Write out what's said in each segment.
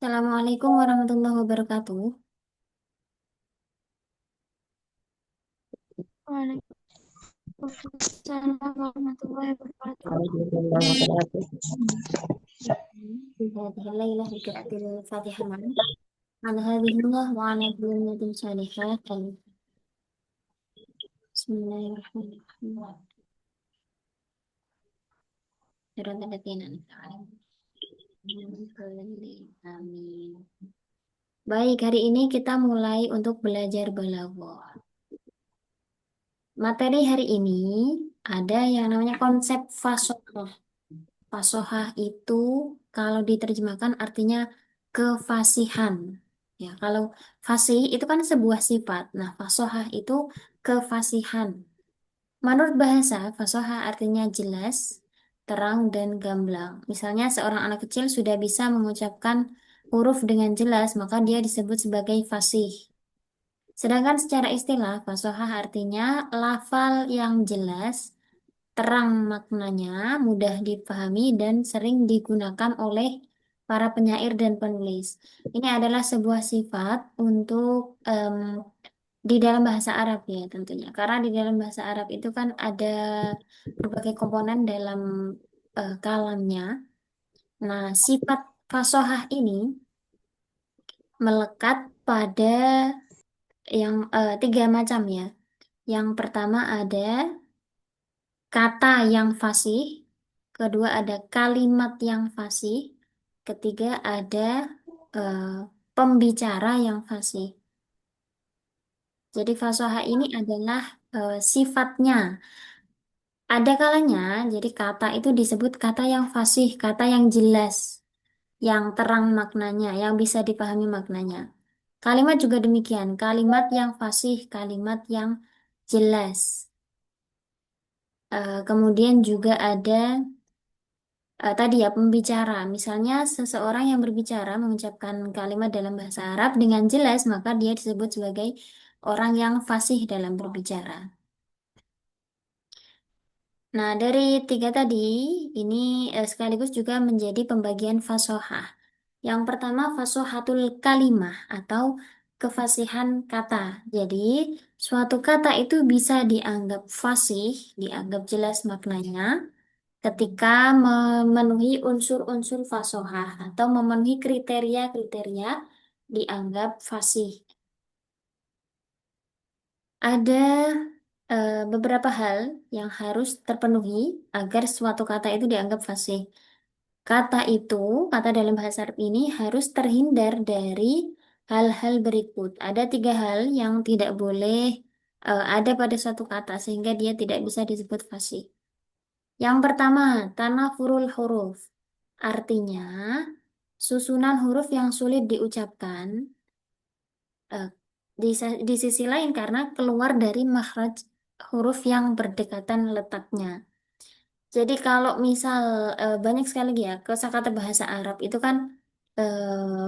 Assalamualaikum warahmatullahi wabarakatuh. Waalaikumsalam warahmatullahi wabarakatuh. بهذه الليلة بقراءة الفاتحة معا على هذه الله وعلى ذرية صالحات آمين. بسم الله الرحمن الرحيم. صراط الذين أنعمت عليهم غير المغضوب عليهم. Amin. Baik, hari ini kita mulai untuk belajar balaghah. Materi hari ini ada yang namanya konsep fasohah. Fasohah itu kalau diterjemahkan artinya kefasihan. Ya, kalau fasih itu kan sebuah sifat. Nah, fasohah itu kefasihan. Menurut bahasa, fasohah artinya jelas, terang, dan gamblang. Misalnya seorang anak kecil sudah bisa mengucapkan huruf dengan jelas, maka dia disebut sebagai fasih. Sedangkan secara istilah, fasohah artinya lafal yang jelas, terang maknanya, mudah dipahami, dan sering digunakan oleh para penyair dan penulis. Ini adalah sebuah sifat untuk di dalam bahasa Arab ya tentunya. Karena di dalam bahasa Arab itu kan ada berbagai komponen dalam kalamnya. Nah, sifat fasohah ini melekat pada yang tiga macam ya. Yang pertama ada kata yang fasih, kedua ada kalimat yang fasih, ketiga ada eh, pembicara yang fasih. Jadi fasohah ini adalah sifatnya. Ada kalanya, jadi kata itu disebut kata yang fasih, kata yang jelas, yang terang maknanya, yang bisa dipahami maknanya. Kalimat juga demikian, kalimat yang fasih, kalimat yang jelas. Kemudian juga ada tadi ya pembicara. Misalnya seseorang yang berbicara mengucapkan kalimat dalam bahasa Arab dengan jelas, maka dia disebut sebagai orang yang fasih dalam berbicara. Nah, dari tiga tadi, ini sekaligus juga menjadi pembagian fasohah. Yang pertama, fasohatul kalimah atau kefasihan kata. Jadi, suatu kata itu bisa dianggap fasih, dianggap jelas maknanya, ketika memenuhi unsur-unsur fasohah atau memenuhi kriteria-kriteria dianggap fasih. Ada beberapa hal yang harus terpenuhi agar suatu kata itu dianggap fasih. Kata itu, kata dalam bahasa Arab ini harus terhindar dari hal-hal berikut. Ada tiga hal yang tidak boleh ada pada suatu kata sehingga dia tidak bisa disebut fasih. Yang pertama, tanafurul huruf. Artinya, susunan huruf yang sulit diucapkan eh, di sisi lain karena keluar dari makhraj huruf yang berdekatan letaknya. Jadi kalau misal banyak sekali ya kosakata bahasa Arab itu kan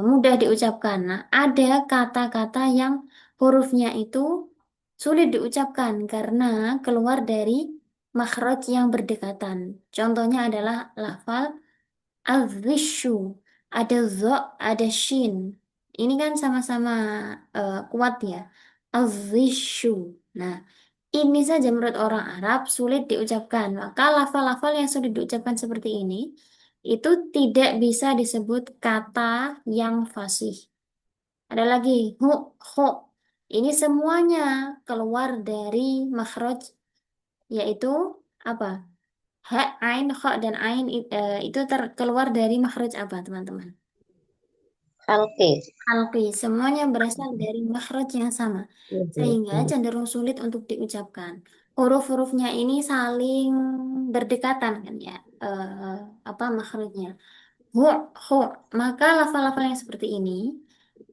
mudah diucapkan. Nah, ada kata-kata yang hurufnya itu sulit diucapkan karena keluar dari makhraj yang berdekatan. Contohnya adalah lafal al-rishu, ada zo, ada shin. Ini kan sama-sama kuat ya. Al-rishu. Nah, ini saja menurut orang Arab sulit diucapkan. Maka lafal-lafal yang sulit diucapkan seperti ini itu tidak bisa disebut kata yang fasih. Ada lagi hu, ho. Ini semuanya keluar dari makhraj yaitu apa? Ha, ain, kha, dan ain itu keluar dari makhraj apa, teman-teman? Halki. Alqi, semuanya berasal dari makhraj yang sama, sehingga cenderung sulit untuk diucapkan. Huruf-hurufnya ini saling berdekatan kan ya, apa makhrajnya? Hu, hu. Maka lafal-lafal yang seperti ini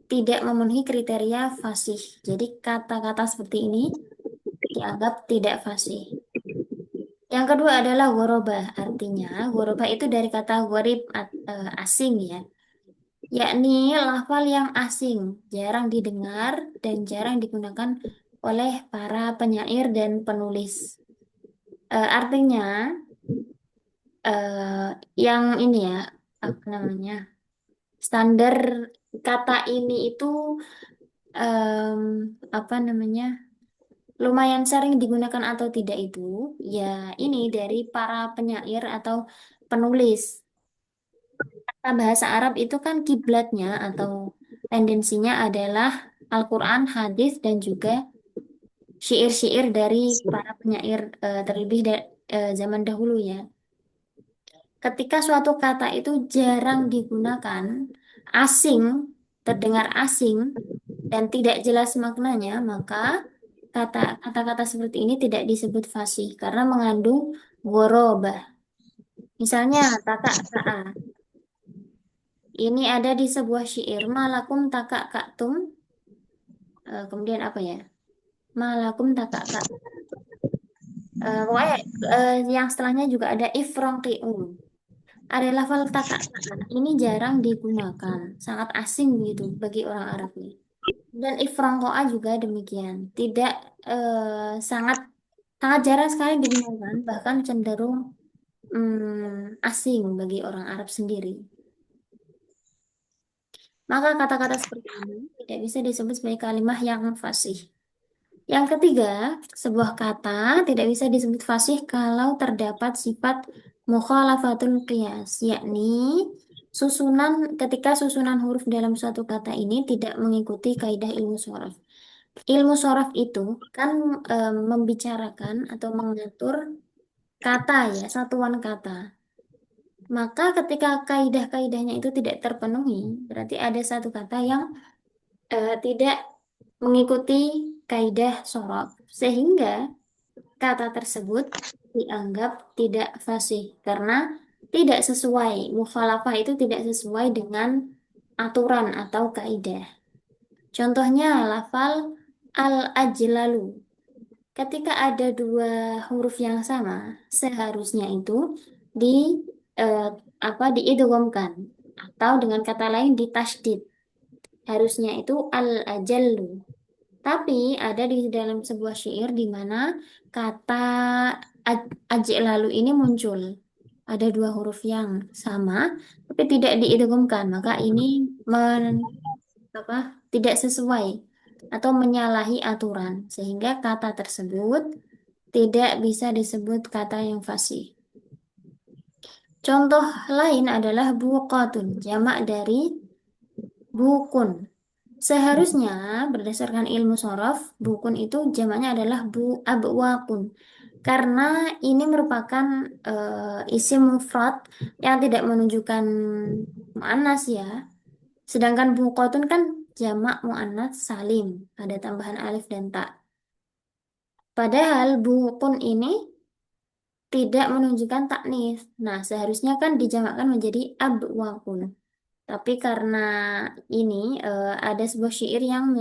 tidak memenuhi kriteria fasih. Jadi kata-kata seperti ini dianggap tidak fasih. Yang kedua adalah ghorobah. Artinya, ghorobah itu dari kata gharib asing ya, yakni lafal yang asing, jarang didengar dan jarang digunakan oleh para penyair dan penulis. Artinya, yang ini ya, apa namanya? Standar kata ini itu em, apa namanya lumayan sering digunakan atau tidak itu ya ini dari para penyair atau penulis. Kata bahasa Arab itu kan kiblatnya atau tendensinya adalah Al-Quran, hadis dan juga syair-syair dari para penyair terlebih zaman dahulu ya. Ketika suatu kata itu jarang digunakan, asing, terdengar asing, dan tidak jelas maknanya, maka kata-kata seperti ini tidak disebut fasih karena mengandung ghorobah. Misalnya, takak ka'a. Ini ada di sebuah syair. Malakum takak kaktum. Kemudian apa ya? Malakum takak kak. Pokoknya yang setelahnya juga ada ifrongki'um. Ada lafal takak kak. Ini jarang digunakan. Sangat asing gitu bagi orang Arab ini. Dan ifrongkoa juga demikian. Tidak sangat sangat jarang sekali digunakan. Bahkan cenderung asing bagi orang Arab sendiri. Maka kata-kata seperti ini tidak bisa disebut sebagai kalimat yang fasih. Yang ketiga, sebuah kata tidak bisa disebut fasih kalau terdapat sifat mukhalafatul qiyas, yakni ketika susunan huruf dalam suatu kata ini tidak mengikuti kaidah ilmu shorof. Ilmu shorof itu kan membicarakan atau mengatur kata ya, satuan kata. Maka ketika kaidah-kaidahnya itu tidak terpenuhi, berarti ada satu kata yang tidak mengikuti kaidah shorof. Sehingga kata tersebut dianggap tidak fasih karena tidak sesuai. Mukhalafah itu tidak sesuai dengan aturan atau kaidah. Contohnya lafal al-ajlalu. Ketika ada dua huruf yang sama, seharusnya itu di eh, diidghamkan atau dengan kata lain ditasydid. Harusnya itu al-ajallu. Tapi ada di dalam sebuah syair di mana kata ajik lalu ini muncul. Ada dua huruf yang sama, tapi tidak diidghamkan. Maka ini apa, tidak sesuai atau menyalahi aturan. Sehingga kata tersebut tidak bisa disebut kata yang fasih. Contoh lain adalah buqatun, jamak dari bukun. Seharusnya berdasarkan ilmu sorof, bukun itu jamaknya adalah abwakun. Karena ini merupakan isim mufrad yang tidak menunjukkan muannas ya. Sedangkan bukotun kan jamak muannas salim, ada tambahan alif dan ta. Padahal bukun ini tidak menunjukkan taknis. Nah, seharusnya kan dijamakkan menjadi abwakun. Tapi karena ini ada sebuah syair yang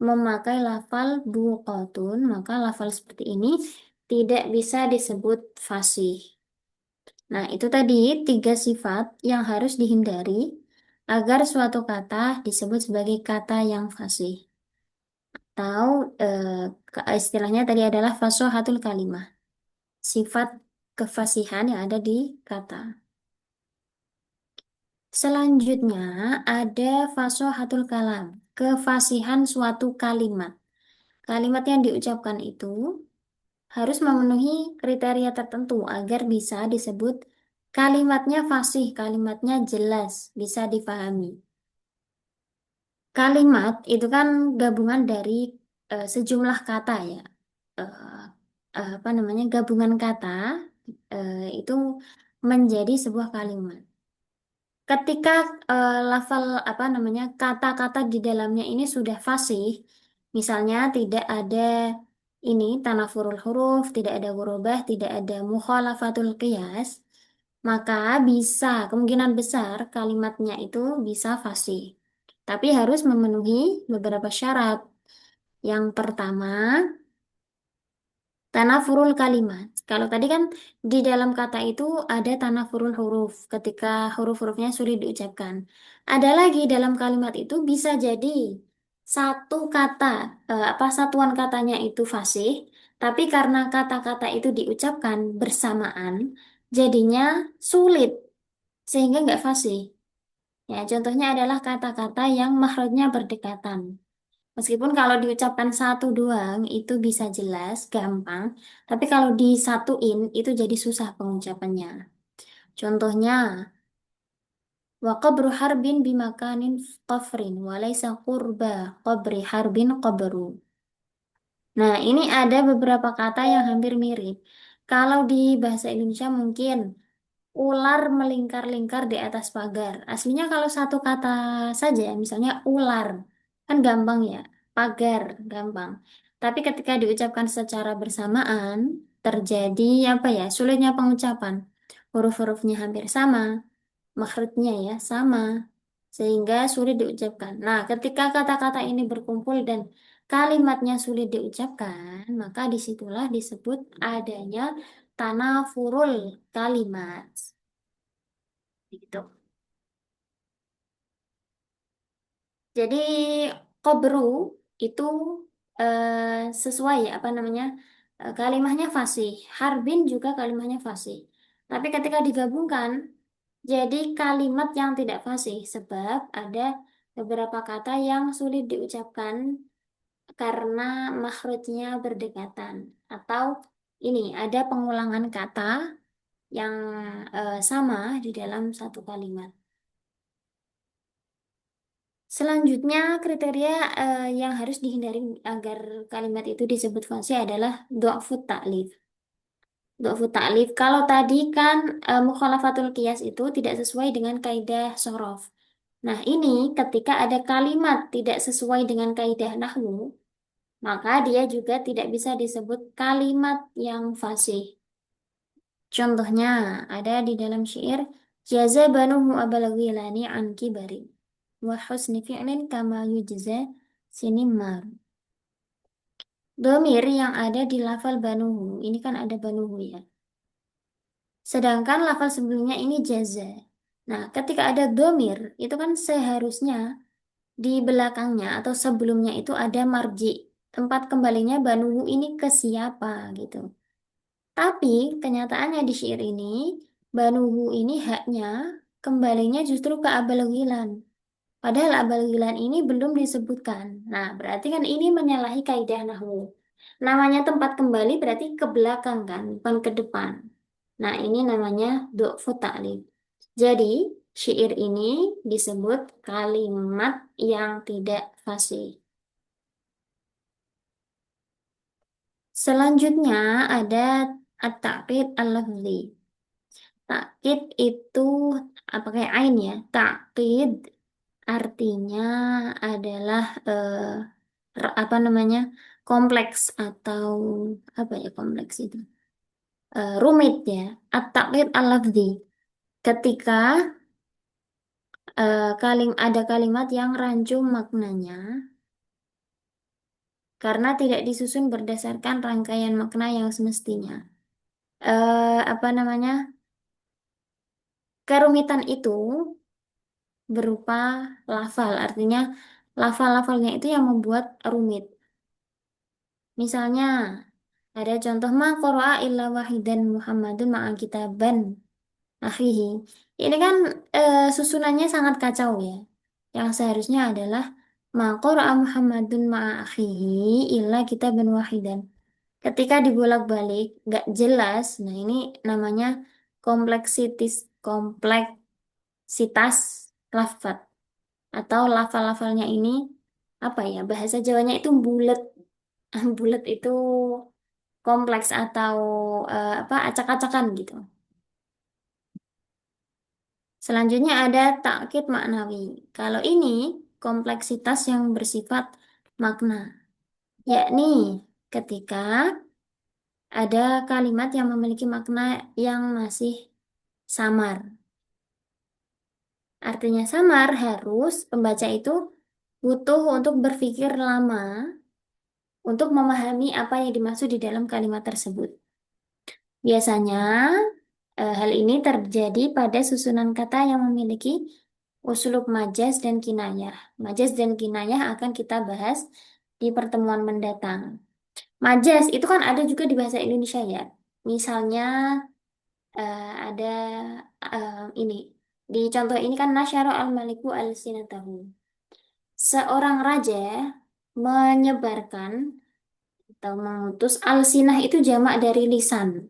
memakai lafal buqatun, maka lafal seperti ini tidak bisa disebut fasih. Nah, itu tadi tiga sifat yang harus dihindari agar suatu kata disebut sebagai kata yang fasih. Atau istilahnya tadi adalah fasohatul kalimah, sifat kefasihan yang ada di kata. Selanjutnya ada fasohatul kalam, kefasihan suatu kalimat. Kalimat yang diucapkan itu harus memenuhi kriteria tertentu agar bisa disebut kalimatnya fasih, kalimatnya jelas, bisa difahami. Kalimat itu kan gabungan dari sejumlah kata ya. Eh, apa namanya? Gabungan kata itu menjadi sebuah kalimat. Ketika lafal apa namanya kata-kata di dalamnya ini sudah fasih, misalnya tidak ada ini tanafurul huruf, tidak ada ghurabah, tidak ada mukhalafatul qiyas, maka bisa kemungkinan besar kalimatnya itu bisa fasih. Tapi harus memenuhi beberapa syarat. Yang pertama, tanafurul kalimat. Kalau tadi kan di dalam kata itu ada tanafurul huruf ketika huruf-hurufnya sulit diucapkan. Ada lagi dalam kalimat itu bisa jadi satu kata apa satuan katanya itu fasih, tapi karena kata-kata itu diucapkan bersamaan, jadinya sulit sehingga nggak fasih. Ya, contohnya adalah kata-kata yang makrotnya berdekatan. Meskipun kalau diucapkan satu doang itu bisa jelas, gampang. Tapi kalau disatuin itu jadi susah pengucapannya. Contohnya, wa qabru harbin bimakanin qafrin walaysa qurba qabri harbin qabru. Nah, ini ada beberapa kata yang hampir mirip. Kalau di bahasa Indonesia mungkin ular melingkar-lingkar di atas pagar. Aslinya kalau satu kata saja, misalnya ular, kan gampang ya. Pagar, gampang. Tapi ketika diucapkan secara bersamaan, terjadi apa ya, sulitnya pengucapan. Huruf-hurufnya hampir sama, makhrajnya ya sama, sehingga sulit diucapkan. Nah, ketika kata-kata ini berkumpul dan kalimatnya sulit diucapkan, maka disitulah disebut adanya tanafurul kalimat. Gitu. Jadi kobru itu sesuai ya, apa namanya, kalimahnya fasih. Harbin juga kalimahnya fasih. Tapi ketika digabungkan jadi kalimat yang tidak fasih sebab ada beberapa kata yang sulit diucapkan karena makhrajnya berdekatan atau ini ada pengulangan kata yang sama di dalam satu kalimat. Selanjutnya, kriteria yang harus dihindari agar kalimat itu disebut fasih adalah du'afut ta'lif. Du'afut ta'lif, kalau tadi kan mukhalafatul qiyas itu tidak sesuai dengan kaidah sorof. Nah, ini ketika ada kalimat tidak sesuai dengan kaidah nahwu, maka dia juga tidak bisa disebut kalimat yang fasih. Contohnya ada di dalam syair jaza banuhu abal ghilani an kibari wa husni fi'lin kama yujza sinimar. Domir yang ada di lafal banuhu, ini kan ada banuhu ya. Sedangkan lafal sebelumnya ini jaza. Nah, ketika ada domir, itu kan seharusnya di belakangnya atau sebelumnya itu ada marji. Tempat kembalinya banuhu ini ke siapa gitu. Tapi kenyataannya di syair ini, banuhu ini haknya kembalinya justru ke abal ghilan. Padahal abal ghilan ini belum disebutkan. Nah, berarti kan ini menyalahi kaidah nahwu. Namanya tempat kembali berarti ke belakang kan, bukan ke depan. Nah, ini namanya du'fu ta'lif. Jadi, syair ini disebut kalimat yang tidak fasih. Selanjutnya ada at-ta'qid al-lafzi. Ta'qid itu apa kayak ain ya? Ta'qid artinya adalah apa namanya? Kompleks atau apa ya kompleks itu? Rumit ya. At-ta'qid al-lafzi. Ketika ada kalimat yang rancu maknanya karena tidak disusun berdasarkan rangkaian makna yang semestinya. Apa namanya? Kerumitan itu berupa lafal, artinya lafal-lafalnya itu yang membuat rumit. Misalnya, ada contoh ma qara'a illa wahidan Muhammadun ma'a kitaban akhihi. Ini kan susunannya sangat kacau ya. Yang seharusnya adalah ma qara'a Muhammadun ma'a akhihi illa kitaban wahidan. Ketika dibolak-balik, nggak jelas. Nah, ini namanya kompleksitas lafaz atau lafal-lafalnya ini apa ya bahasa Jawanya itu bulat. Bulat itu kompleks atau apa acak-acakan gitu. Selanjutnya ada takkid maknawi. Kalau ini kompleksitas yang bersifat makna, yakni ketika ada kalimat yang memiliki makna yang masih samar. Artinya samar harus pembaca itu butuh untuk berpikir lama untuk memahami apa yang dimaksud di dalam kalimat tersebut. Biasanya hal ini terjadi pada susunan kata yang memiliki uslub majaz dan kinayah. Majaz dan kinayah akan kita bahas di pertemuan mendatang. Majaz itu kan ada juga di bahasa Indonesia ya. Misalnya ada ini. Di contoh ini kan nasyara al-maliku al-sinatahu. Seorang raja menyebarkan atau mengutus al-sinah itu jamak dari lisan.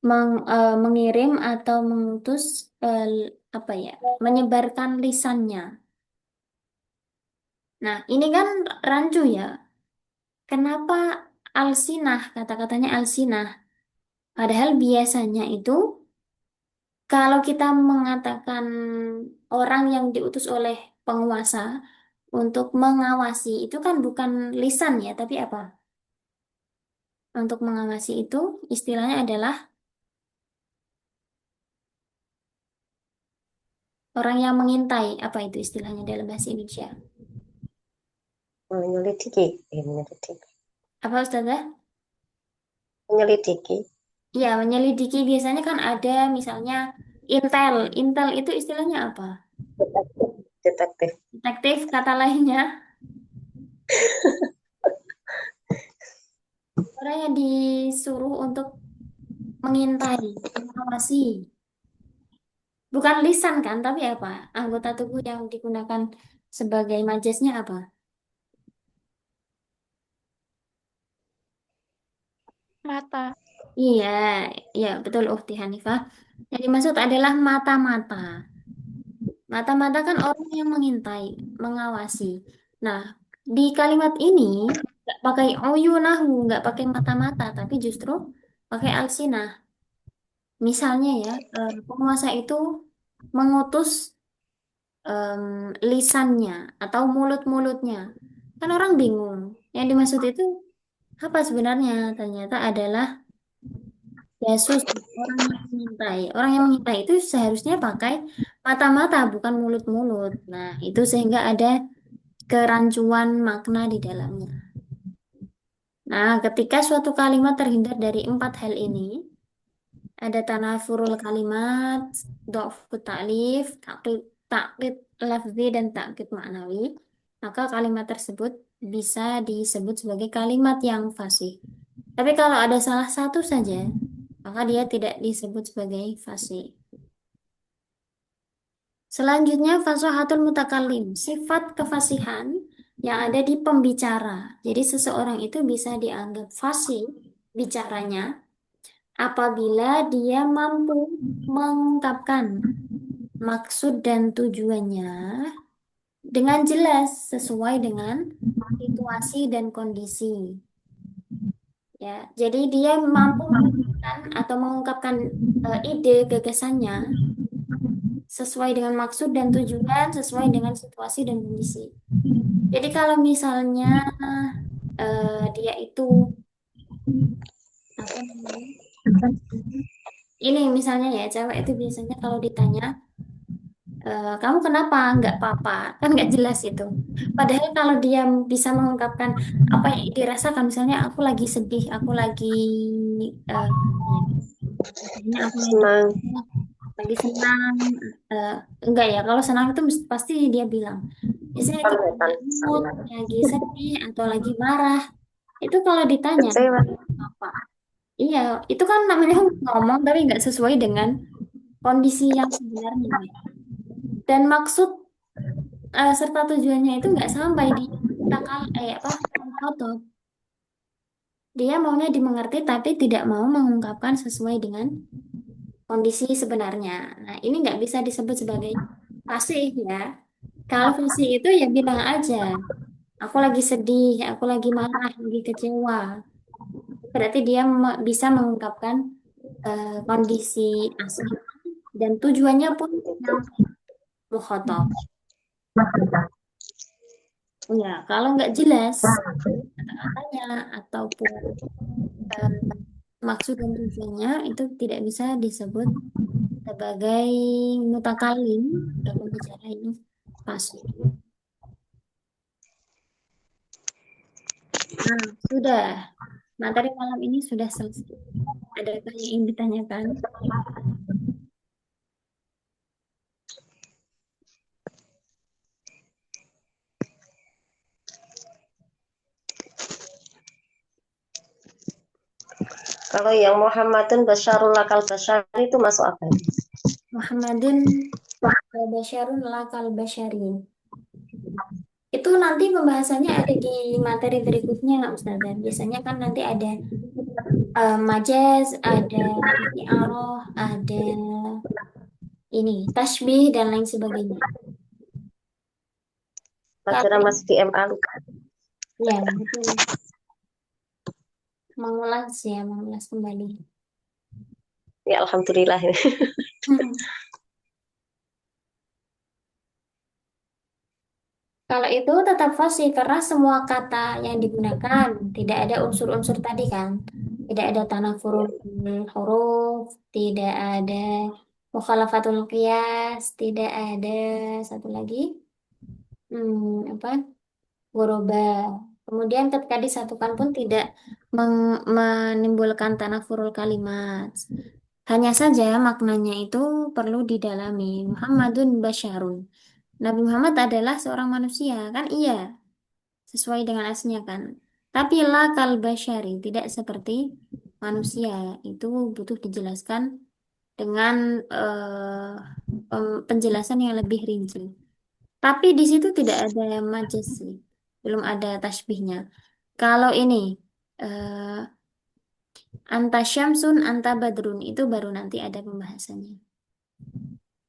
Mengirim atau mengutus apa ya? Menyebarkan lisannya. Nah, ini kan rancu ya. Kenapa alsinah? Kata-katanya alsinah. Padahal biasanya itu kalau kita mengatakan orang yang diutus oleh penguasa untuk mengawasi itu kan bukan lisan ya, tapi apa? Untuk mengawasi itu istilahnya adalah orang yang mengintai. Apa itu istilahnya dalam bahasa Indonesia? Menyelidiki, menyelidiki, Apa Ustazah? menyelidiki, Iya, menyelidiki biasanya kan ada misalnya intel. Intel itu istilahnya apa? detektif, detektif. Detektif kata lainnya. Orang yang disuruh untuk mengintai, mengawasi. Bukan lisan kan, tapi apa? Anggota tubuh yang digunakan sebagai majasnya apa? Mata. Iya, iya betul Ukti Hanifah. Yang dimaksud adalah mata-mata. Mata-mata kan orang yang mengintai, mengawasi. Nah, di kalimat ini nggak pakai uyunahu, nggak pakai mata-mata, tapi justru pakai alsinah. Misalnya ya, penguasa itu mengutus lisannya atau mulut-mulutnya. Kan orang bingung. Yang dimaksud itu apa sebenarnya? Ternyata adalah Yesus, orang yang mengintai. Orang yang mengintai itu seharusnya pakai mata-mata, bukan mulut-mulut. Nah, itu sehingga ada kerancuan makna di dalamnya. Nah, ketika suatu kalimat terhindar dari empat hal ini, ada tanafurul kalimat, dhafut ta'lif, taklid lafzi, dan taklid maknawi, maka kalimat tersebut bisa disebut sebagai kalimat yang fasih. Tapi kalau ada salah satu saja, maka dia tidak disebut sebagai fasih. Selanjutnya, fasahatul mutakallim, sifat kefasihan yang ada di pembicara. Jadi seseorang itu bisa dianggap fasih bicaranya apabila dia mampu mengungkapkan maksud dan tujuannya dengan jelas sesuai dengan situasi dan kondisi. Ya, jadi dia mampu menunjukkan atau mengungkapkan ide gagasannya sesuai dengan maksud dan tujuan, sesuai dengan situasi dan kondisi. Jadi kalau misalnya dia itu apa namanya? Ini misalnya ya, cewek itu biasanya kalau ditanya, kamu kenapa nggak apa-apa? Kan nggak jelas itu. Padahal kalau dia bisa mengungkapkan apa yang dirasakan, misalnya aku lagi sedih, aku lagi eh, ya, misalnya aku Senang, lagi senang, eh, enggak ya, kalau senang itu pasti dia bilang. Biasanya itu kelihatan punya mood, senang, lagi sedih, atau lagi marah. Itu kalau ditanya, kecewa, apa? Iya, itu kan namanya ngomong tapi nggak sesuai dengan kondisi yang sebenarnya. Dan maksud serta tujuannya itu nggak sampai di takal apa foto. Dia maunya dimengerti tapi tidak mau mengungkapkan sesuai dengan kondisi sebenarnya. Nah, ini nggak bisa disebut sebagai fasih ya. Kalau fasih itu ya bilang aja, aku lagi sedih, aku lagi marah, lagi kecewa. Berarti dia bisa mengungkapkan kondisi asli dan tujuannya pun gitu. yang mukhotob. Ya, kalau nggak jelas kata-katanya ataupun eh, maksud dan tujuannya itu tidak bisa disebut sebagai mutakalim atau pembicara ini fasih. Nah, sudah. Materi malam ini sudah selesai. Adakah yang ingin ditanyakan? Kalau yang Muhammadun Basyarul Lakal Basyar itu masuk apa ini? Muhammadin basyarun lakal basyarin. Itu nanti pembahasannya ada di materi berikutnya, Ustazah. Biasanya kan nanti ada majaz, ada isti'arah, ada ini tasbih dan lain sebagainya. Pelajaran Kalau masih di MA lupa. ya betul, mengulas kembali. Ya Alhamdulillah. Kalau itu tetap fasih karena semua kata yang digunakan tidak ada unsur-unsur tadi kan. Tidak ada tanafurul huruf, tidak ada mukhalafatul qiyas, tidak ada satu lagi apa? Ghoroba. Kemudian ketika disatukan pun tidak menimbulkan tanafurul kalimat. Hanya saja maknanya itu perlu didalami. Muhammadun basyarun. Nabi Muhammad adalah seorang manusia, kan iya, sesuai dengan aslinya kan. Tapi la kal basyari, tidak seperti manusia. Itu butuh dijelaskan dengan penjelasan yang lebih rinci. Tapi di situ tidak ada majas sih, belum ada tasbihnya. Kalau ini eh, anta syamsun, anta badrun itu baru nanti ada pembahasannya.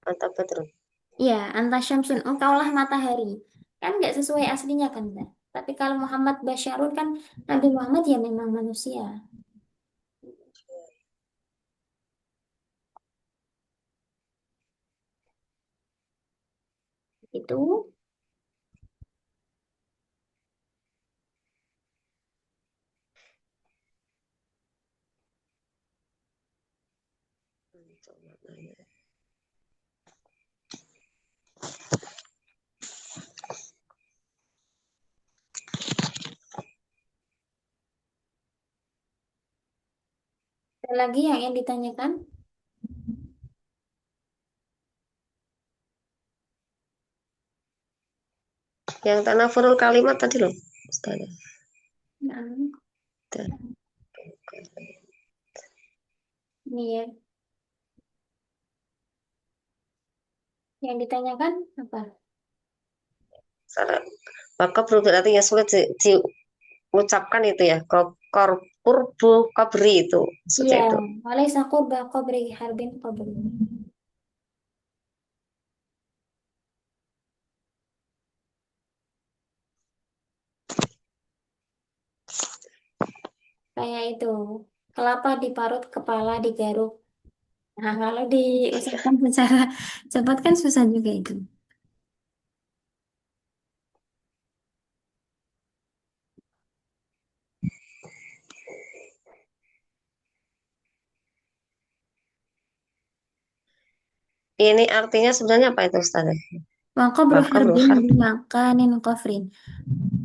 Mantap betul. Iya, anta syamsun, engkaulah matahari. Kan nggak sesuai aslinya kan, Mbak? Tapi kalau Muhammad Basyarun kan Nabi Muhammad ya memang manusia. Itu ada lagi yang ditanyakan. Yang tanafurul kalimat tadi loh, Ustaz. Nah, ini ya, yang ditanyakan apa? Salah. Maka berarti yang sulit diucapkan itu ya. Kurbu kabri itu. Iya, Maksudnya itu. walaisa qurba qabri harbin qabri. Kayak itu, kelapa diparut, kepala digaruk. Nah, kalau diusahakan secara cepat kan susah juga itu. Ini artinya sebenarnya apa itu Ustaz? Wa qabru Maka harbin beruhar. bimakanin qafrin.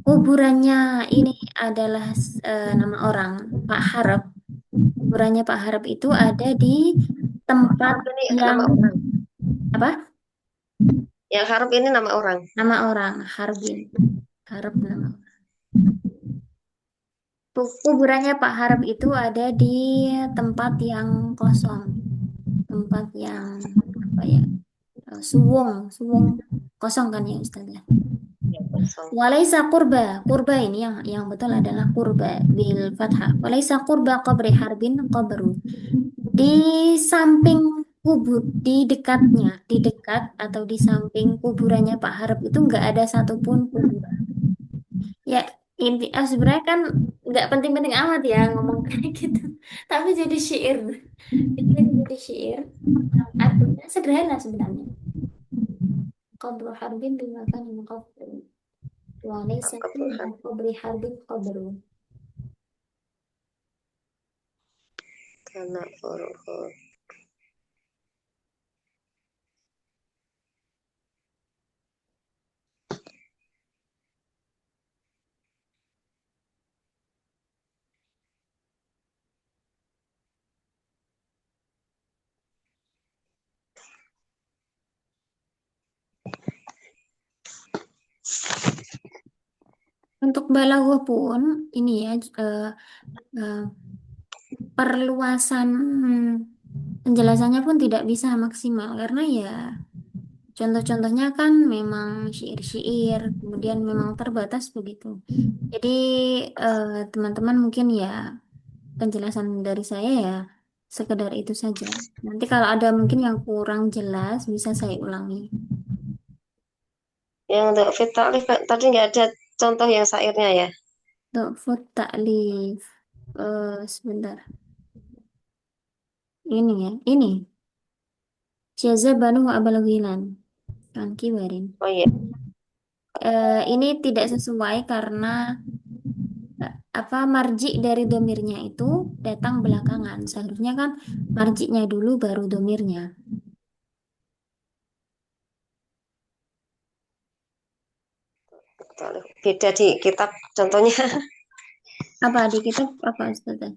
Kuburannya ini adalah nama orang, Pak Harap. Kuburannya Pak Harap itu ada di tempat Ini yang nama orang. apa? Yang harap ini nama orang. Nama orang Harbin. Harap nama. Kuburannya Pak Harap itu ada di tempat yang kosong, tempat yang apa ya? Suwung, suwung kosong kan ya Ustaz ya. Yang kosong. Walaisa kurba, kurba ini yang betul adalah kurba bil fathah. Walaisa kurba qabri harbin qabru. Di samping kubur, di dekatnya, di dekat atau di samping kuburannya Pak Harap itu nggak ada satupun kuburan. Ya sebenarnya kan nggak penting-penting amat ya ngomong kayak gitu. Tapi jadi syair, itu jadi syair. Artinya sederhana sebenarnya. Qabru harbin bimakan qabru. Walaysa Maka kullu beruhar. qabri harbin qabru. Tanafurul. Untuk balaghah pun ini ya eh, perluasan penjelasannya pun tidak bisa maksimal karena ya contoh-contohnya kan memang syair-syair, kemudian memang terbatas begitu. Jadi teman-teman mungkin ya penjelasan dari saya ya sekedar itu saja. Nanti kalau ada mungkin yang kurang jelas bisa saya ulangi. Yang untuk fit ta'lif tadi nggak ada contoh yang syairnya ya. Untuk food taklif, sebentar. Ini ya, ini. Jaza Banu wa Abal Ghilan. Kan kibarin. Oh iya, Ini tidak sesuai karena apa marji dari domirnya itu datang belakangan. Seharusnya kan marjinya dulu baru domirnya. ta'lif. Beda di kitab contohnya. Apa di kitab apa Ustazah?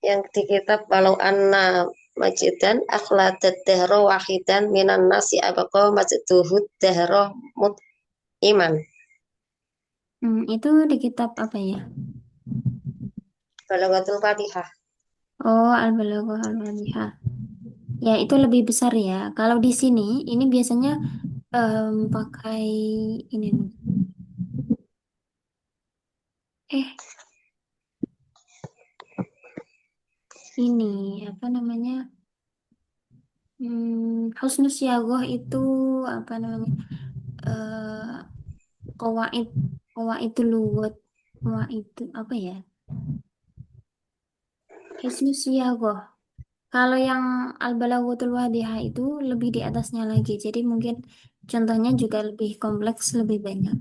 Yang di kitab walau anna majidan akhladat dahro wahidan minan nasi abaqo majduhud dahro mut iman. Itu di kitab apa ya? Balaghatul Fatihah. Oh, Al-Balaghah Al-Wadihah. Ya, itu lebih besar ya. Kalau di sini, ini biasanya pakai ini nih. Eh, ini apa namanya? Husnus Siagoh itu apa namanya? Kawaid, kawaid luwat, kawaid apa ya? Husnus Siagoh. Kalau yang Al-Balaghatul Wadihah itu lebih di atasnya lagi. Jadi mungkin contohnya juga lebih kompleks, lebih banyak.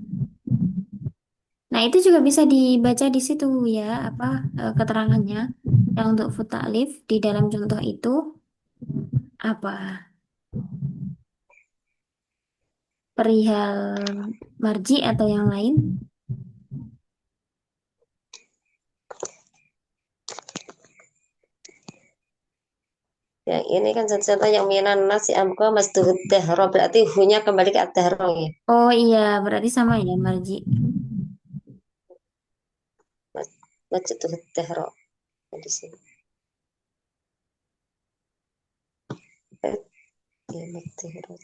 Nah, itu juga bisa dibaca di situ ya, apa keterangannya. Yang untuk fut ta'lif di dalam contoh itu apa? Perihal marji atau yang lain? Yang ini kan contoh yang minan nasi abaqo majduhud dahro berarti hunya kembali ke ad-dahro ya. Oh iya, berarti sama ya marji. Majduhud dahro di sini. Ya, majduhud.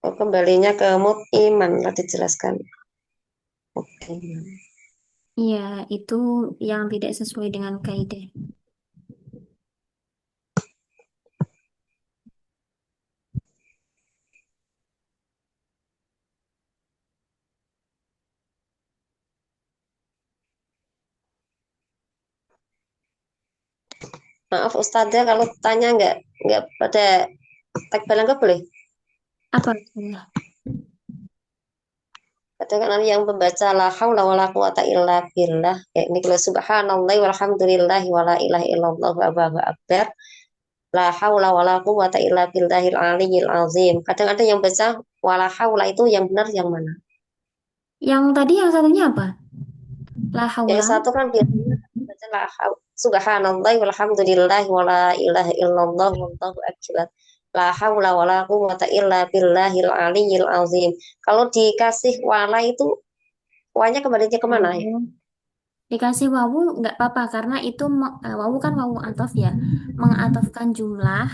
Oh, kembalinya ke mut iman lah dijelaskan. Oke. Iya, itu yang tidak sesuai dengan kaidah. Maaf Ustazah kalau tanya nggak pada tag nggak boleh. Apa? Ya. Kadang kan ada yang membaca la haula wala quwata illa billah. Kayak ini kalau subhanallah walhamdulillah wala ilaha illallah wa Allahu akbar. La haula wala quwata illa billahil aliyyil azim. Kadang ada yang baca wala haula itu yang benar yang mana? Yang tadi yang satunya apa? La Yang haula. satu kan biasanya baca la haula subhanallah walhamdulillah wala ilaha illallah wallahu akbar. La haula wala quwata illa billahil aliyyil azim. Kalau dikasih wala itu wanya kembalinya kemana ya? Oh. Dikasih wawu nggak apa-apa karena itu wawu kan wawu atof ya, mengatofkan jumlah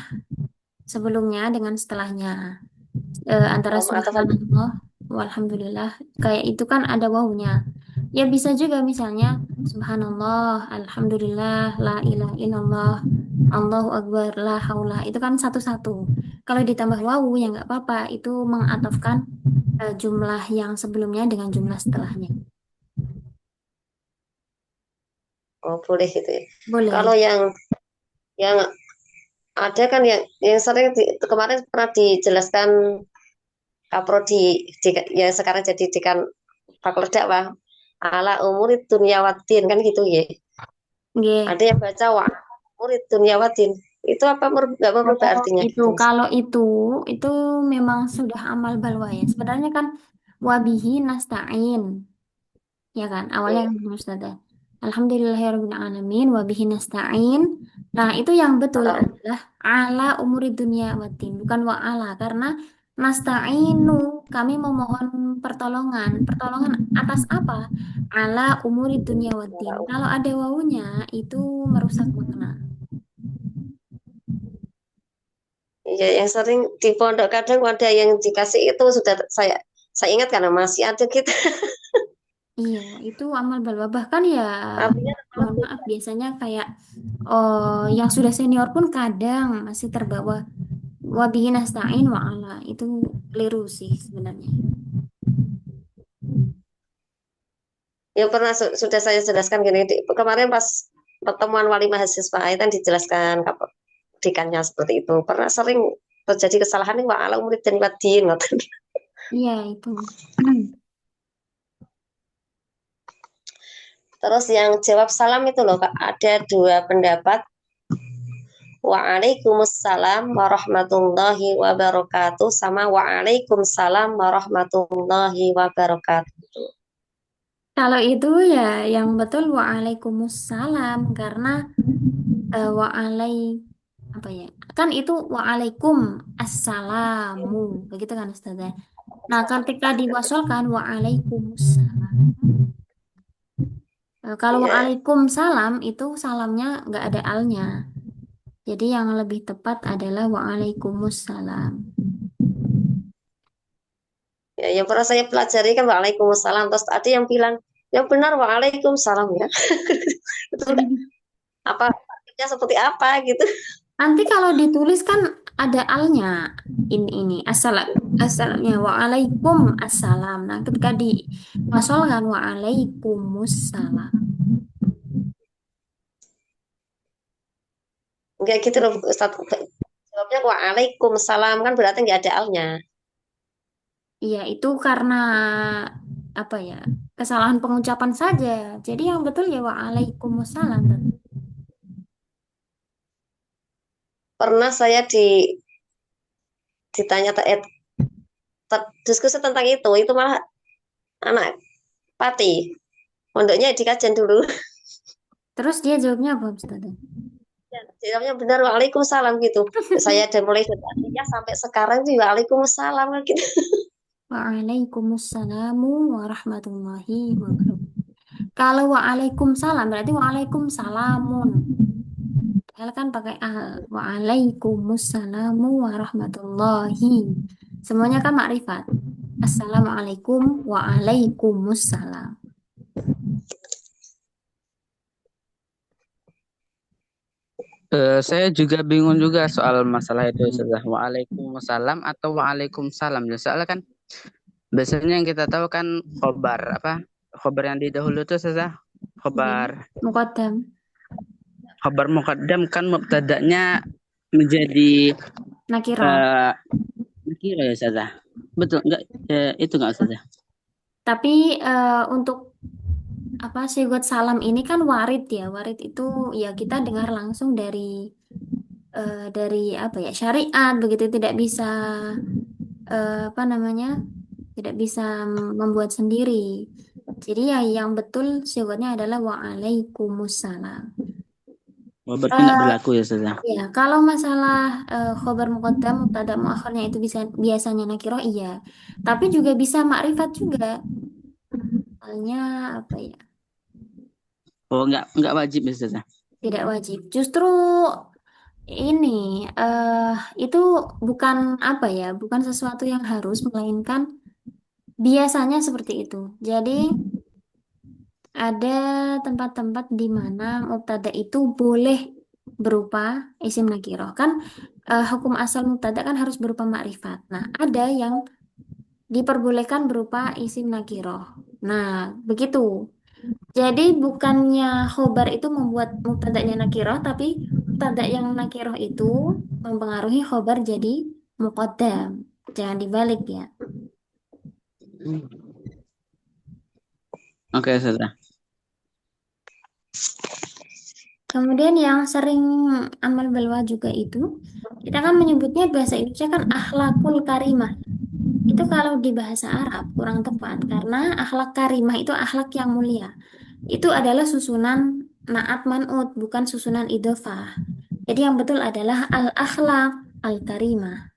sebelumnya dengan setelahnya. Antara Oh, atau subhanallah, walhamdulillah, kayak itu kan ada wawunya. Ya bisa juga misalnya subhanallah, alhamdulillah, la ilaha illallah, Allahu akbar, la haula. Itu kan satu-satu. Kalau ditambah wawu ya nggak apa-apa. Itu mengatofkan jumlah yang sebelumnya dengan jumlah setelahnya. oh, boleh gitu ya. Kalau Boleh. yang ada kan yang sering kemarin pernah dijelaskan Prodi yang sekarang jadi dekan Fakultas Dakwah ala umurid dunyawatin kan gitu ya. Nggih. Ada yang baca wa murid dunyawatin. Itu apa nggak merubah Oh, artinya itu gitu. kalau itu memang sudah amal balwa ya. Sebenarnya kan wabihi nasta'in, ya kan? Awalnya Iya. kan Ustazah. Alhamdulillahirabbil alamin wabihi nasta'in. Nah, itu yang betul Ala adalah ala umuri dunia watin, bukan wa ala karena Nasta'inu, kami memohon pertolongan. Pertolongan atas apa? Ala umuri dunia waddin. Kalau ada wawunya, itu merusak makna. Ya, yang sering di pondok kadang ada yang dikasih itu sudah saya ingat karena masih ada kita. Iya, itu amal balwa. Bahkan ya, Artinya mohon maaf, biasanya kayak oh, yang sudah senior pun kadang masih terbawa wabihi nasta'in wa ala. Itu keliru sih sebenarnya. ya pernah sudah saya jelaskan gini kemarin pas pertemuan wali mahasiswa itu kan dijelaskan dekannya seperti itu. Pernah sering terjadi kesalahan ini wa ala murid dan wadin. Iya, itu. Terus yang jawab salam itu loh Kak, ada dua pendapat. Waalaikumsalam warahmatullahi wabarakatuh sama waalaikumsalam warahmatullahi wabarakatuh. Kalau itu ya yang betul waalaikumsalam karena waalai apa ya? Kan itu waalaikum assalamu begitu kan Ustazah. Nah, ketika diwasolkan waalaikumsalam. Kalau Ya, waalaikumsalam itu salamnya nggak ada alnya. Jadi yang lebih tepat adalah waalaikumsalam. ya, yang pernah saya pelajari kan waalaikumsalam. Terus ada yang bilang yang benar waalaikumsalam ya. Itu apa artinya seperti apa gitu. Nanti kalau ditulis kan ada alnya ini assalam assalamnya waalaikum assalam. Nah, ketika diwasolkan waalaikumsalam. Enggak gitu loh Ustaz. Jawabnya waalaikumsalam kan berarti nggak ada alnya. Iya, itu karena apa ya? Kesalahan pengucapan saja. Jadi yang betul ya waalaikumsalam. Pernah saya ditanya diskusi tentang itu malah anak Pati. Pondoknya di Kajen dulu. Terus dia jawabnya apa, Ustaz? Jawabnya benar Waalaikumsalam gitu. Saya ada mulai dari artinya sampai sekarang juga Waalaikumsalam gitu. Waalaikumsalam warahmatullahi wabarakatuh. Kalau waalaikumsalam berarti waalaikumsalamun. Padahal kan pakai al. Waalaikumsalam warahmatullahi. Semuanya kan makrifat. Assalamualaikum waalaikumsalam. Saya juga bingung juga soal masalah itu Ustazah. Waalaikumsalam atau waalaikumsalam. Ya, soalnya kan biasanya yang kita tahu kan khobar apa? Khobar yang di dahulu itu Ustazah. Ya, Khobar muqaddam. khobar muqaddam kan mubtada'nya menjadi Nakirah. eh kira ya Ustazah. Betul enggak itu enggak Ustazah? Tapi untuk apa sih buat salam ini kan warid ya. Warid itu ya kita dengar langsung dari apa ya syariat begitu tidak bisa apa namanya tidak bisa membuat sendiri. Jadi ya yang betul syaratnya adalah waalaikumsalam. Khobar tidak Eh berlaku ya Ustazah. ya kalau masalah khobar muqaddam mubtada muakhirnya itu bisa biasanya nakirah iya. Tapi juga bisa makrifat juga. Soalnya apa ya? Oh enggak wajib ya Ustazah. Tidak wajib. Justru ini eh itu bukan apa ya? Bukan sesuatu yang harus melainkan biasanya seperti itu. Jadi ada tempat-tempat di mana mubtada itu boleh berupa isim nakirah. Kan hukum asal mubtada kan harus berupa makrifat. Nah, ada yang diperbolehkan berupa isim nakirah. Nah, begitu. Jadi bukannya khobar itu membuat mubtadanya nakirah, tapi mubtada yang nakirah itu mempengaruhi khobar jadi muqaddam. Jangan dibalik ya. Oke Ustazah. Kemudian yang sering amal balwa juga itu, kita kan menyebutnya bahasa Indonesia kan akhlakul karimah. Itu kalau di bahasa Arab kurang tepat karena akhlak karimah itu akhlak yang mulia. Itu adalah susunan naat man'ut, bukan susunan idhofah. Jadi yang betul adalah al-akhlak al-karimah.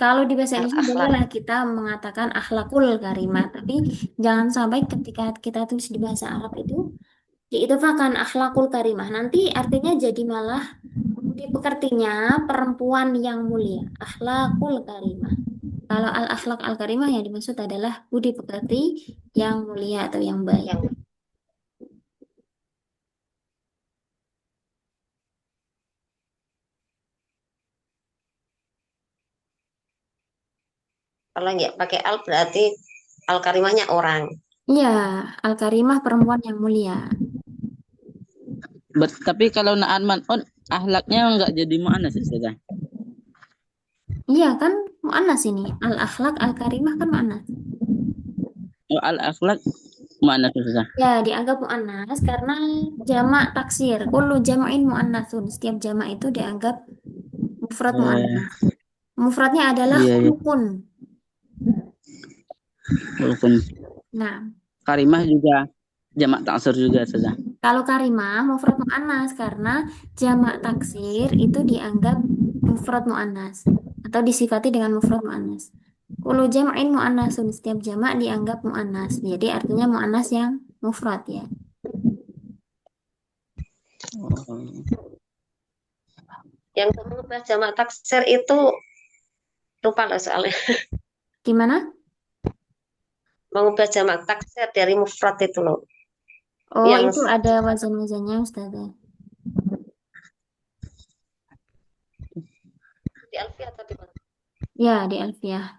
Kalau di bahasa Al Indonesia akhlak. bolehlah kita mengatakan akhlakul karimah, tapi jangan sampai ketika kita tulis di bahasa Arab itu diidofahkan akhlakul karimah. Nanti artinya jadi malah budi pekertinya perempuan yang mulia, akhlakul karimah. Kalau al akhlak al karimah yang dimaksud adalah budi pekerti yang mulia atau yang baik. Yang kalau nggak pakai al berarti al karimahnya orang. Iya, al karimah perempuan yang mulia. Tapi kalau na'an man'un ahlaknya enggak jadi mu'annas Ustazah. Iya kan muannas ini. Al akhlak al karimah kan muannas. Oh, al akhlak mu'annas Ustazah. Ya, dianggap muannas karena jamak taksir. Kullu jama'in muannatsun. Setiap jamak itu dianggap mufrad Eh, muannas. Mufradnya adalah iya iya. khuluqun. Walaupun Nah, karimah juga jamak taksir juga Ustazah. kalau karimah mufrad muannas karena jamak taksir itu dianggap mufrad muannas atau disifati dengan mufrad muannas. Kullu jam'in muannatsun. Setiap jamak dianggap muannas. Jadi artinya muannas yang mufrad ya. Oh. Yang mengubah jamak taksir itu lupa loh soalnya. Gimana? Mengubah jamak taksir dari mufrad itu loh. Oh, Yang itu ada wazan-wazannya Ustazah. di Alfi atau di mana? Ya, di Alfiah.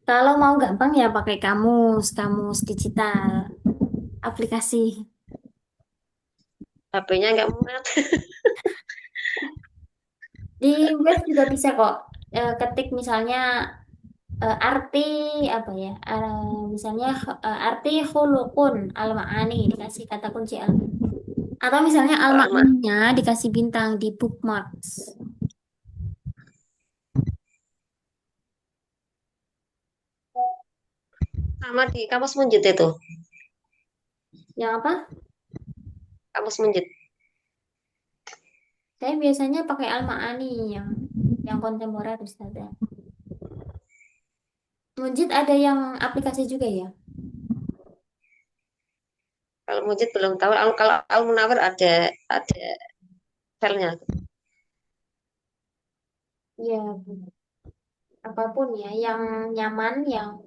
Kalau mau gampang ya pakai kamus, kamus digital, aplikasi. HP-nya nggak muat. Di web juga bisa kok. Ketik misalnya arti apa ya? Misalnya arti khulukun al-ma'ani dikasih kata kunci al. Atau misalnya Lama. al-ma'aninya dikasih bintang di bookmarks. Sama di kamus Munjid itu. Yang apa? Kamus Munjid. Saya biasanya pakai al-ma'ani yang kontemporer Ustazah. Mujid ada yang aplikasi juga ya? Kalau Munjid belum tahu. Kalau Al Munawir ada filenya. Iya, apapun ya, yang nyaman, yang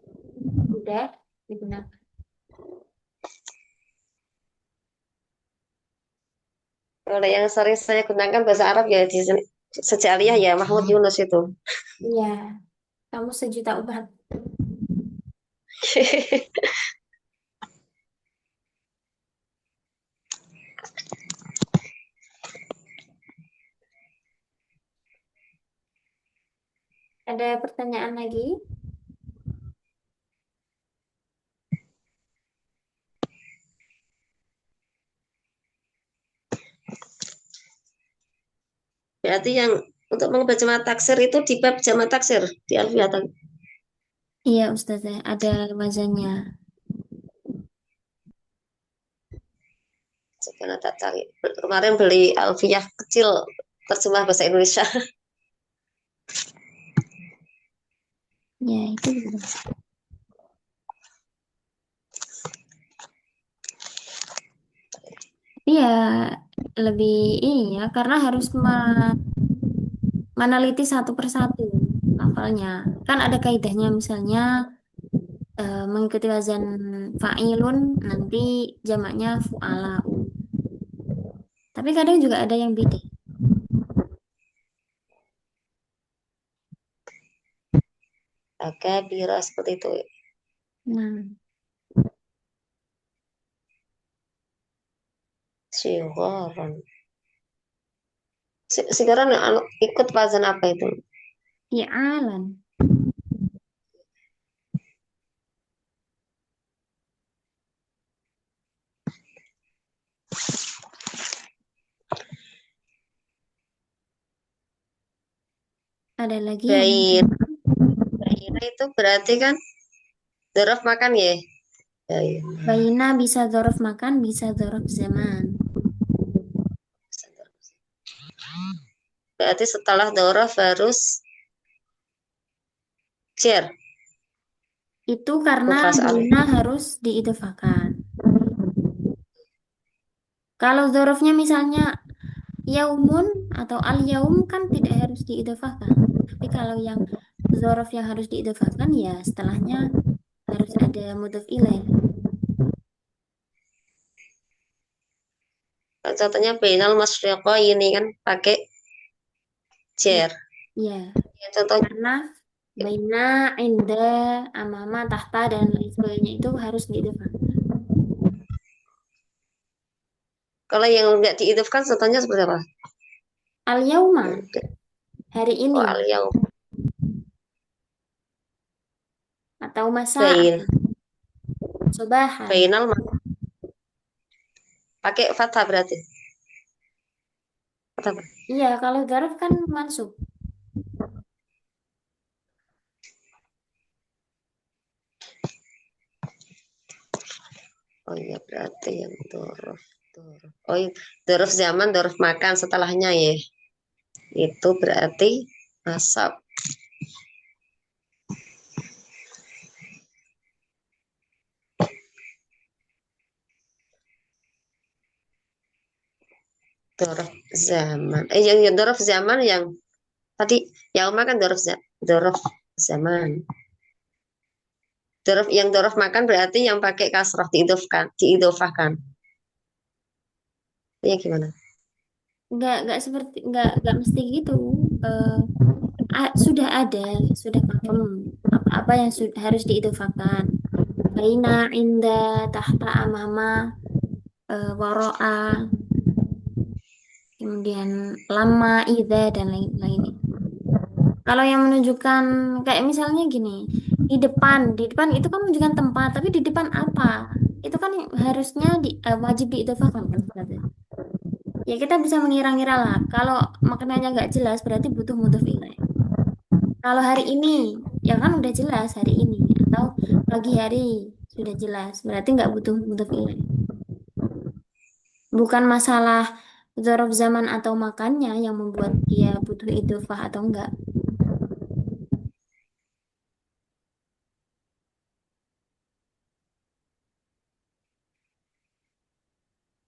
mudah digunakan. Kalau yang sering saya gunakan bahasa Arab ya di sejak aliyah ya Mahmud Yunus itu. Iya, kamu sejuta umat. Ada pertanyaan lagi? Berarti yang untuk mengubah jamak taksir itu di bab jamak taksir di Alfiyah. Iya, Ustazah, ada wazannya. Sekarang tak cari. Kemarin beli Alfiyah kecil terjemah bahasa Indonesia. Ya, itu juga. Iya, lebih ini ya, karena harus meneliti satu persatu lafalnya. Kan ada kaidahnya misalnya mengikuti wazan fa'ilun nanti jamaknya fu'alau. Tapi kadang juga ada yang beda. Agak bira seperti itu. Nah, Sigoron. Sigoron ikut wazan apa itu? i'alan. Ada lagi yang Bair. Baira itu berarti kan Dorof makan ya. Bair. baina bisa dzaraf makan, bisa dzaraf zaman. Berarti setelah Dorof harus Cer, Itu karena mufasal. baina harus diidofakan. Kalau zorofnya misalnya yaumun atau al yaum kan tidak harus diidofakan. Tapi kalau yang zorof yang harus diidofakan ya setelahnya harus ada mudhof ilaih. Contohnya bainal masriqo ini kan pakai Ya, cer. ya. Ya, contohnya Karena baina, inda, amama, tahta dan lain sebagainya itu harus diidofakan. kalau yang nggak diidufkan contohnya seperti apa? Al yauma hari Oh, ini al yaum. atau masa Bain, sobahan. bainal pakai fathah berarti. Fathah apa? Iya, kalau zarf kan mansub. Oh iya berarti yang dorof. Oh iya, dorof zaman, dorof makan setelahnya ya. Itu berarti nasab. Dorof zaman. Yang dorof zaman yang tadi yang makan dorof zaman. Dorof yang dorof makan berarti yang pakai kasroh diidofahkan. Itu gimana? Nggak seperti nggak mesti gitu. Eh, sudah ada, sudah pakem apa-apa yang harus diidofakan. Baina, inda, tahta, amama, woro'a, kemudian lama, ida dan lain-lain. Kalau yang menunjukkan kayak misalnya gini, di depan itu kan menunjukkan tempat, tapi di depan apa? Itu kan harusnya wajib diidofakan kan berarti. Ya kita bisa mengira-ngira lah. Kalau maknanya nggak jelas berarti butuh mudhof ilaih. Kalau hari ini, ya kan udah jelas hari ini. Atau pagi hari sudah jelas, berarti nggak butuh mudhof ilaih. Bukan masalah dzaraf zaman atau makannya yang membuat dia butuh idhofah atau enggak.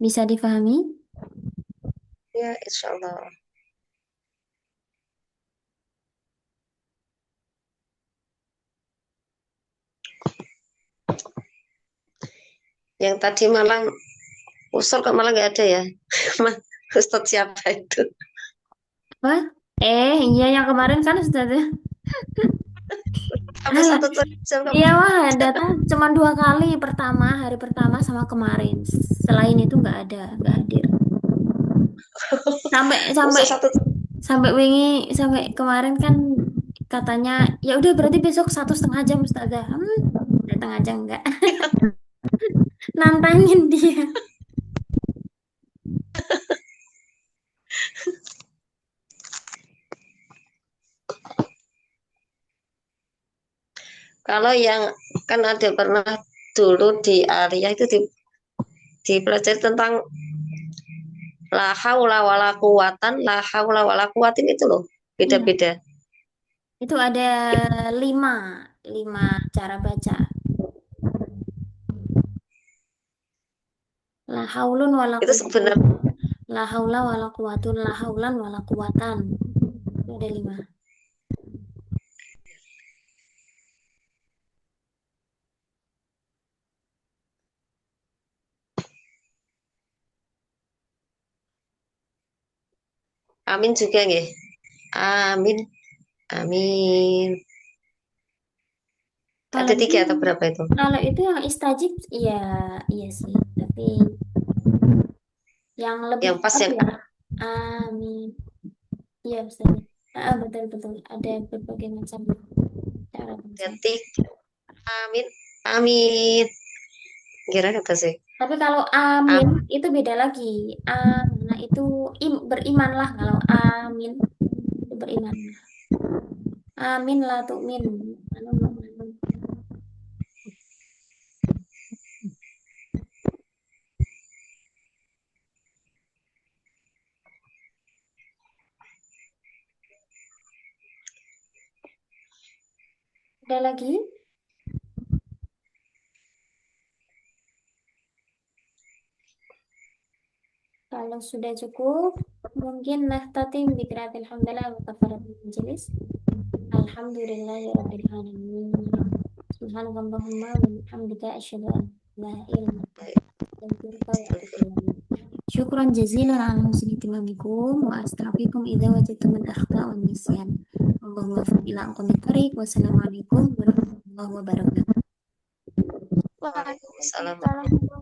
Bisa difahami? Ya, insya Allah. Yang tadi malam usul kok malah nggak ada ya? Ustadz siapa itu? Wah, iya yang kemarin kan sudah ada. Sampai Alah, satu jam iya kamu wah datang cuma 2 kali pertama hari pertama sama kemarin. Selain itu nggak hadir. Sampai sampai usul satu sampai wingi sampai kemarin kan katanya ya udah berarti besok 1,5 jam Ustazah. Datang aja enggak. Nantangin dia. kalau yang kan ada pernah dulu di Alia itu dipelajari tentang la haula wala quwatan, la haula wala quwatin itu loh. Iya, Beda-beda. itu ada lima, lima cara baca. La haulun wala Itu quwwatun. sebenarnya La haula wala quwwatun. La haulan wala quwwatan. Itu ada 5. amin juga nggih. Amin. Amin. Kalau Ada itu, tiga atau berapa itu? kalau itu yang istajib, iya, iya sih. Tapi yang lebih Yang pas tepat yang ya, amin. Iya, Ustazah. Betul betul. Ada berbagai macam cara baca. detik. Amin. Amin. Kira kata sih. Tapi kalau amin Am- itu beda lagi. Nah itu berimanlah kalau amin itu beriman. Amin lah tuh min. Anu, anu. Ada lagi? Kalau sudah cukup, mungkin nahtatim bi qiraatil hamdalah wa kafaratul majelis. Alhamdulillahirabbil alamin. Subhanakallahumma wa bihamdika asyhadu an la ilaha illa anta astaghfiruka wa atubu ilaik. Syukran jazilan ala husni timamikum wa astaghfirukum idza wajadtum al akhta wa nisyan. Allahumma fi ila aqwamit thariq. Wassalamualaikum warahmatullahi wabarakatuh. Waalaikumsalam. Waalaikumsalam.